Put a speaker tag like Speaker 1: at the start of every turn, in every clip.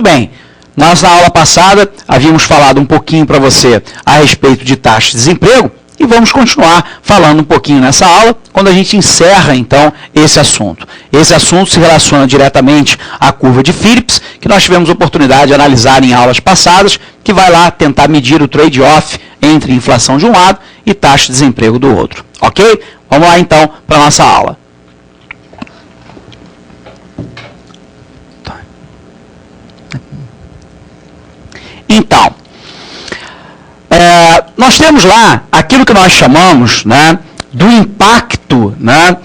Speaker 1: bem, nós na aula passada havíamos falado um pouquinho para você a respeito de taxa de desemprego e vamos continuar falando um pouquinho nessa aula, quando a gente encerra, então, esse assunto. Esse assunto se relaciona diretamente à curva de Phillips, que nós tivemos oportunidade de analisar em aulas passadas, que vai lá tentar medir o trade-off entre inflação de um lado e taxa de desemprego do outro. Ok? Vamos lá, então, para a nossa aula. Então, nós temos lá aquilo que nós chamamos, né, do impacto, né,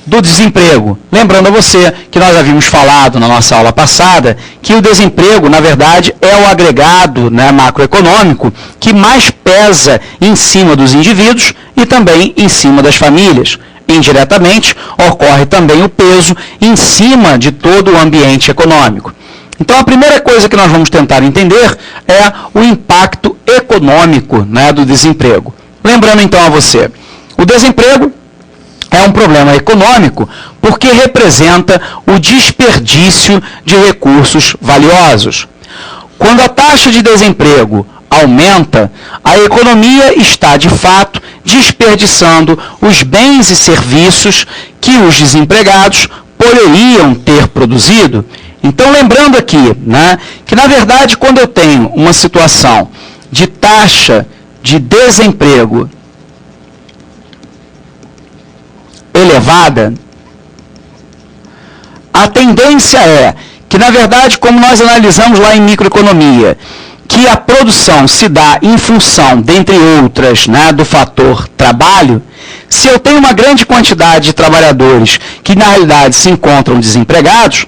Speaker 1: do desemprego. Lembrando a você que nós havíamos falado na nossa aula passada que o desemprego, na verdade, é o agregado, né, macroeconômico que mais pesa em cima dos indivíduos e também em cima das famílias. Indiretamente, ocorre também o peso em cima de todo o ambiente econômico. Então, a primeira coisa que nós vamos tentar entender é o impacto econômico, né, do desemprego. Lembrando, então, a você, o desemprego é um problema econômico porque representa o desperdício de recursos valiosos. Quando a taxa de desemprego aumenta, a economia está, de fato, desperdiçando os bens e serviços que os desempregados poderiam ter produzido. Então, lembrando aqui, né, que, na verdade, quando eu tenho uma situação de taxa de desemprego elevada, a tendência é que, na verdade, como nós analisamos lá em microeconomia, que a produção se dá em função, dentre outras, né, do fator trabalho. Se eu tenho uma grande quantidade de trabalhadores que, na realidade, se encontram desempregados,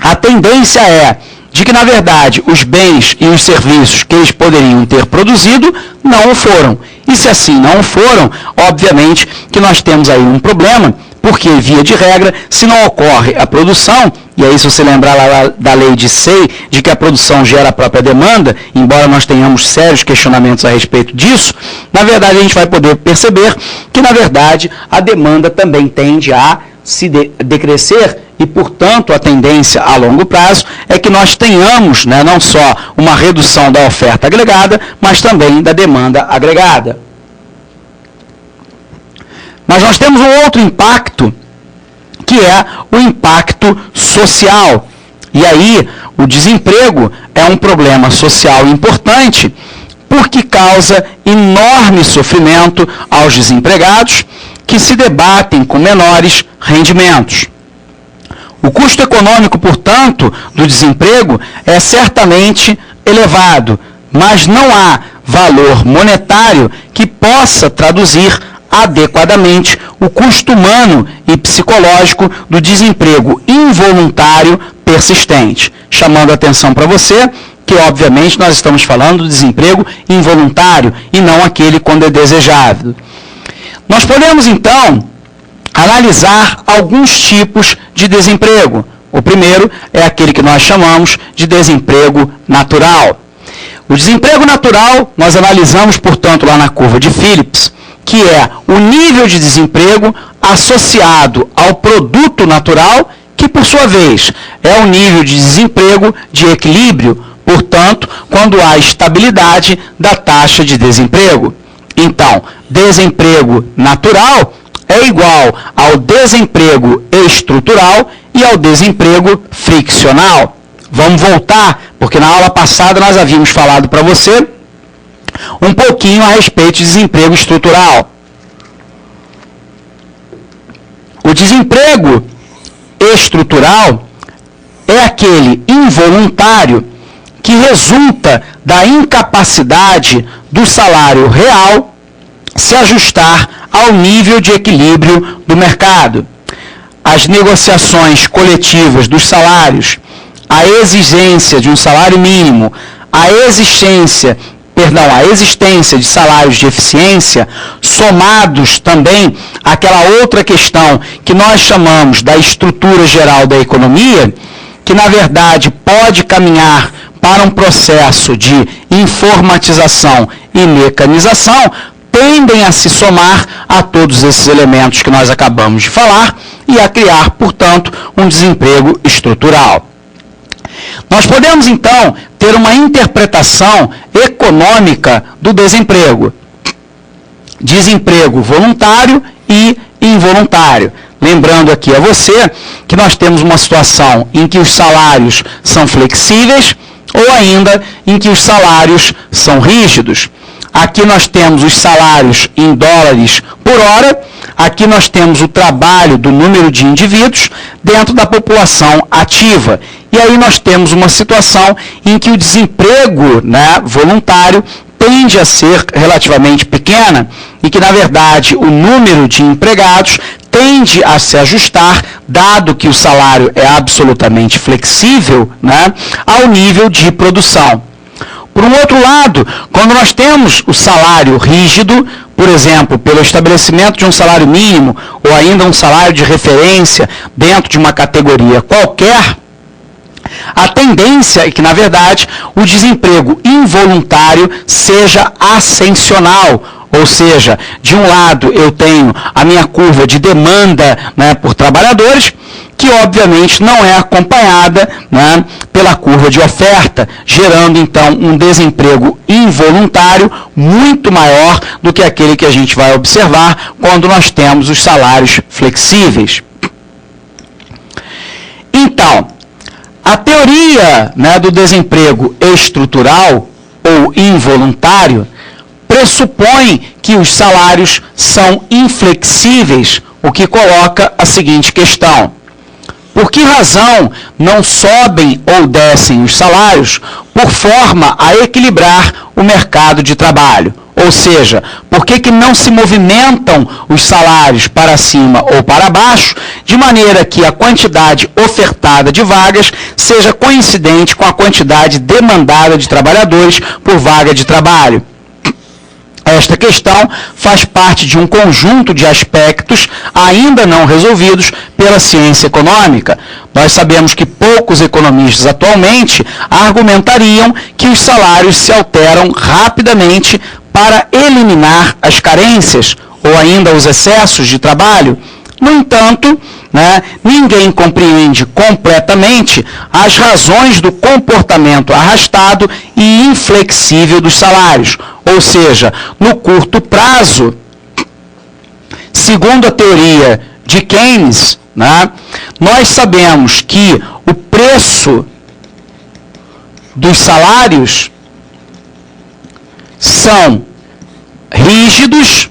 Speaker 1: a tendência é de que, na verdade, os bens e os serviços que eles poderiam ter produzido não o foram. E se assim não o foram, obviamente que nós temos aí um problema, porque, via de regra, se não ocorre a produção, e aí se você lembrar lá da lei de Say, de que a produção gera a própria demanda, embora nós tenhamos sérios questionamentos a respeito disso, na verdade a gente vai poder perceber que, na verdade, a demanda também tende a se decrescer e, portanto, a tendência a longo prazo é que nós tenhamos, né, não só uma redução da oferta agregada, mas também da demanda agregada. Mas nós temos um outro impacto, que é o impacto social. E aí, o desemprego é um problema social importante, porque causa enorme sofrimento aos desempregados, que se debatem com menores rendimentos. O custo econômico, portanto, do desemprego é certamente elevado, mas não há valor monetário que possa traduzir adequadamente o custo humano e psicológico do desemprego involuntário persistente. Chamando a atenção para você que, obviamente, nós estamos falando do desemprego involuntário e não aquele quando é desejável. Nós podemos, então, analisar alguns tipos de desemprego. O primeiro é aquele que nós chamamos de desemprego natural. O desemprego natural, nós analisamos, portanto, lá na curva de Phillips, que é o nível de desemprego associado ao produto natural, que, por sua vez, é o nível de desemprego de equilíbrio, portanto, quando há estabilidade da taxa de desemprego. Então, desemprego natural é igual ao desemprego estrutural e ao desemprego friccional. Vamos voltar, porque na aula passada nós havíamos falado para você um pouquinho a respeito de desemprego estrutural. O desemprego estrutural é aquele involuntário que resulta da incapacidade do salário real se ajustar ao nível de equilíbrio do mercado. As negociações coletivas dos salários, a exigência de um salário mínimo, a existência de salários de eficiência, somados também àquela outra questão que nós chamamos da estrutura geral da economia, que na verdade pode caminhar para um processo de informatização e mecanização, tendem a se somar a todos esses elementos que nós acabamos de falar e a criar, portanto, um desemprego estrutural. Nós podemos, então, ter uma interpretação econômica do desemprego. Desemprego voluntário e involuntário. Lembrando aqui a você que nós temos uma situação em que os salários são flexíveis ou ainda em que os salários são rígidos. Aqui nós temos os salários em dólares por hora, aqui nós temos o trabalho do número de indivíduos dentro da população ativa. E aí nós temos uma situação em que o desemprego, né, voluntário tende a ser relativamente pequena e que, na verdade, o número de empregados tende a se ajustar, dado que o salário é absolutamente flexível, né, ao nível de produção. Por um outro lado, quando nós temos o salário rígido, por exemplo, pelo estabelecimento de um salário mínimo ou ainda um salário de referência dentro de uma categoria qualquer, a tendência é que, na verdade, o desemprego involuntário seja ascensional. Ou seja, de um lado eu tenho a minha curva de demanda, né, por trabalhadores, que obviamente não é acompanhada, né, pela curva de oferta, gerando então um desemprego involuntário muito maior do que aquele que a gente vai observar quando nós temos os salários flexíveis. Então, a teoria, né, do desemprego estrutural ou involuntário pressupõe que os salários são inflexíveis, o que coloca a seguinte questão: por que razão não sobem ou descem os salários por forma a equilibrar o mercado de trabalho? Ou seja, por que não se movimentam os salários para cima ou para baixo, de maneira que a quantidade ofertada de vagas seja coincidente com a quantidade demandada de trabalhadores por vaga de trabalho? Esta questão faz parte de um conjunto de aspectos ainda não resolvidos pela ciência econômica. Nós sabemos que poucos economistas atualmente argumentariam que os salários se alteram rapidamente para eliminar as carências ou ainda os excessos de trabalho. No entanto, né, ninguém compreende completamente as razões do comportamento arrastado e inflexível dos salários. Ou seja, no curto prazo, segundo a teoria de Keynes, né, nós sabemos que o preço dos salários são rígidos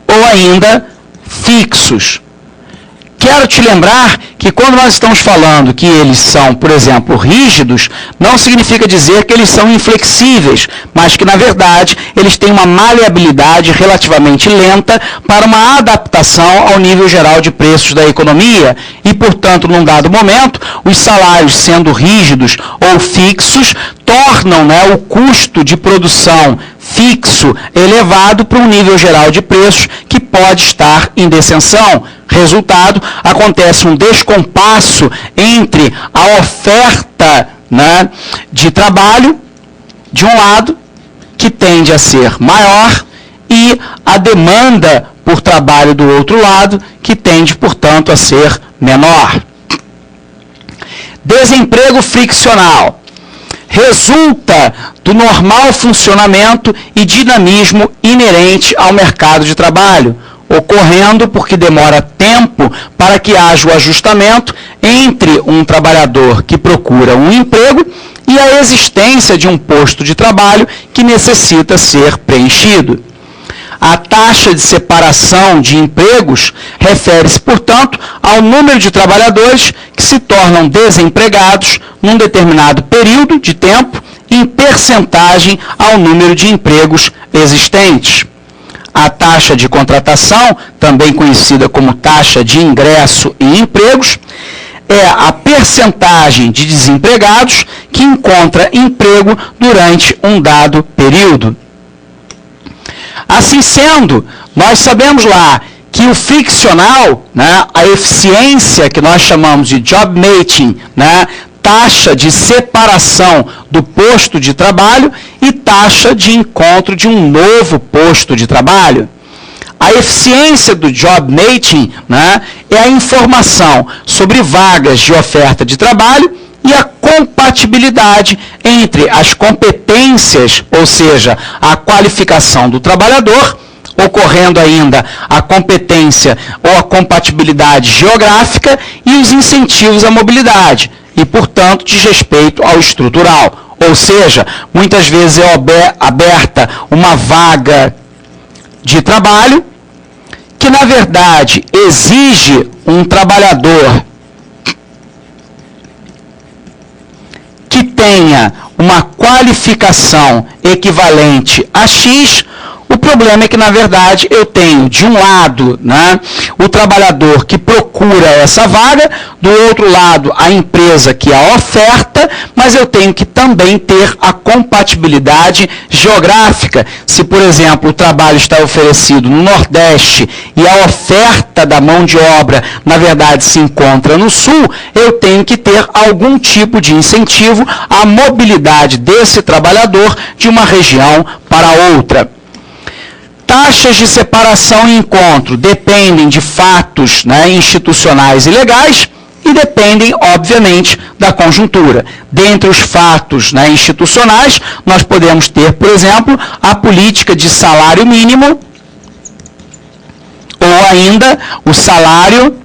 Speaker 1: ou ainda fixos. Quero te lembrar que quando nós estamos falando que eles são, por exemplo, rígidos, não significa dizer que eles são inflexíveis, mas que, na verdade, eles têm uma maleabilidade relativamente lenta para uma adaptação ao nível geral de preços da economia e, portanto, num dado momento, os salários sendo rígidos ou fixos tornam, né, o custo de produção fixo elevado para um nível geral de preços que pode estar em descensão. Resultado, acontece um descompasso entre a oferta, né, de trabalho, de um lado, que tende a ser maior, e a demanda por trabalho do outro lado, que tende, portanto, a ser menor. Desemprego friccional resulta do normal funcionamento e dinamismo inerente ao mercado de trabalho, ocorrendo porque demora tempo para que haja o ajustamento entre um trabalhador que procura um emprego e a existência de um posto de trabalho que necessita ser preenchido. A taxa de separação de empregos refere-se, portanto, ao número de trabalhadores que se tornam desempregados num determinado período de tempo em percentagem ao número de empregos existentes. A taxa de contratação, também conhecida como taxa de ingresso em empregos, é a percentagem de desempregados que encontra emprego durante um dado período. Assim sendo, nós sabemos lá que o friccional, né, a eficiência que nós chamamos de job mating, né, taxa de separação do posto de trabalho e taxa de encontro de um novo posto de trabalho. A eficiência do job matching, né, é a informação sobre vagas de oferta de trabalho e a compatibilidade entre as competências, ou seja, a qualificação do trabalhador, ocorrendo ainda a competência ou a compatibilidade geográfica e os incentivos à mobilidade, e, portanto, diz respeito ao estrutural. Ou seja, muitas vezes é aberta uma vaga de trabalho que, na verdade, exige um trabalhador que tenha uma qualificação equivalente a X. O problema é que, na verdade, eu tenho, de um lado, né, o trabalhador que procura essa vaga, do outro lado, a empresa que a oferta, mas eu tenho que também ter a compatibilidade geográfica. Se, por exemplo, o trabalho está oferecido no Nordeste e a oferta da mão de obra, na verdade, se encontra no Sul, eu tenho que ter algum tipo de incentivo à mobilidade desse trabalhador de uma região para outra. Taxas de separação e encontro dependem de fatos, né, institucionais e legais e dependem, obviamente, da conjuntura. Dentre os fatos, né, institucionais, nós podemos ter, por exemplo, a política de salário mínimo ou ainda o salário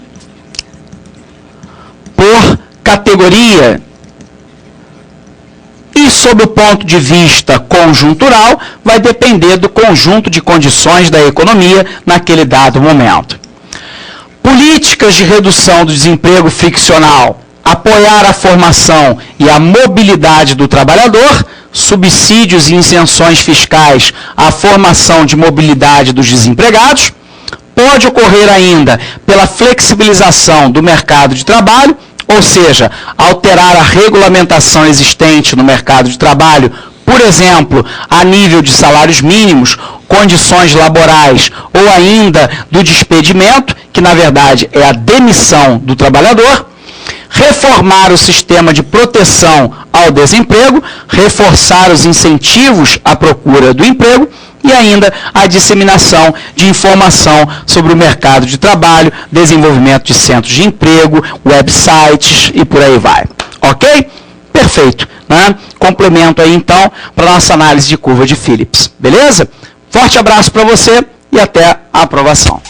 Speaker 1: por categoria. E, sob o ponto de vista conjuntural, vai depender do conjunto de condições da economia naquele dado momento. Políticas de redução do desemprego friccional, apoiar a formação e a mobilidade do trabalhador, subsídios e isenções fiscais à formação de mobilidade dos desempregados. Pode ocorrer ainda pela flexibilização do mercado de trabalho, ou seja, alterar a regulamentação existente no mercado de trabalho, por exemplo, a nível de salários mínimos, condições laborais ou ainda do despedimento, que na verdade é a demissão do trabalhador, reformar o sistema de proteção ao desemprego, reforçar os incentivos à procura do emprego, e ainda a disseminação de informação sobre o mercado de trabalho, desenvolvimento de centros de emprego, websites e por aí vai. Ok? Perfeito. Né? Complemento aí, então, para a nossa análise de curva de Phillips. Beleza? Forte abraço para você e até a aprovação.